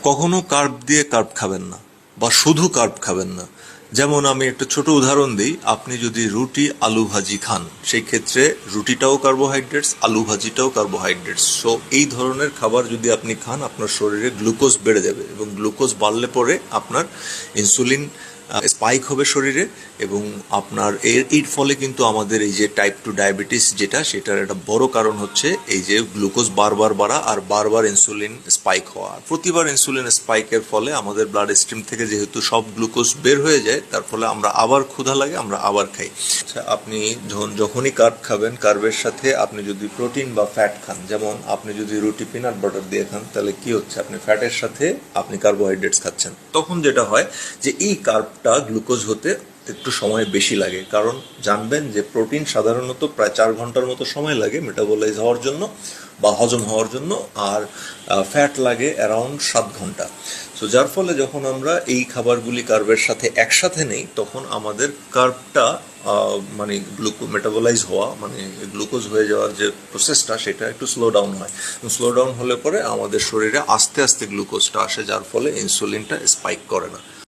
কখনো কার্ব দিয়ে কার্ব খাবেন না বা শুধু কার্ব খাবেন না। যেমন আমি একটা ছোট উদাহরণ দিই, আপনি যদি রুটি আলু ভাজি খান, সেই ক্ষেত্রে রুটিটাও কার্বোহাইড্রেটস, আলু ভাজিটাও কার্বোহাইড্রেটস। সো এই ধরনের খাবার যদি আপনি খান, আপনার শরীরে গ্লুকোজ বেড়ে যাবে, এবং গ্লুকোজ বাড়লে পরে আপনার ইনসুলিন স্পাইক হবে শরীরে, এবং আপনার এর ফলে কিন্তু আমাদের এই যে টাইপ 2 ডায়াবেটিস যেটা, সেটার একটা বড় কারণ হচ্ছে এই যে গ্লুকোজ বারবার বাড়া আর বারবার ইনসুলিন স্পাইক হওয়া। প্রতিবার ইনসুলিন স্পাইকের ফলে আমাদের ব্লাড স্ট্রিম থেকে যেহেতু সব গ্লুকোজ বের হয়ে যায়, তার ফলে আমরা আবার ক্ষুধা লাগে, আমরা আবার খাই। আচ্ছা, আপনি যখনই কার্ব খাবেন, কার্বের সাথে আপনি যদি প্রোটিন বা ফ্যাট খান, যেমন আপনি যদি রুটি পিনাট বাটার দিয়ে খান, তাহলে কি হচ্ছে, আপনি ফ্যাটের সাথে আপনি কার্বোহাইড্রেটস খাচ্ছেন। তখন যেটা হয় যে এই কার্বটা গ্লুকোজ হতে একটু সময় বেশি লাগে, কারণ জানবেন যে প্রোটিন সাধারণত প্রায় 4 ঘন্টার মতো সময় লাগে মেটাবলাইজ হওয়ার জন্য বা হজম হওয়ার জন্য, আর ফ্যাট লাগে অ্যারাউন্ড 7 ঘন্টা। সো যার ফলে যখন আমরা এই খাবারগুলি কার্বের সাথে একসাথে নেই, তখন আমাদের কার্বটা মানে মেটাবলাইজ হওয়া, মানে গ্লুকোজ হয়ে যাওয়ার যে প্রসেসটা, সেটা একটু স্লো ডাউন হয়। স্লো ডাউন হলে পরে আমাদের শরীরে আস্তে আস্তে গ্লুকোজটা আসে, যার ফলে ইনসুলিনটা স্পাইক করে না।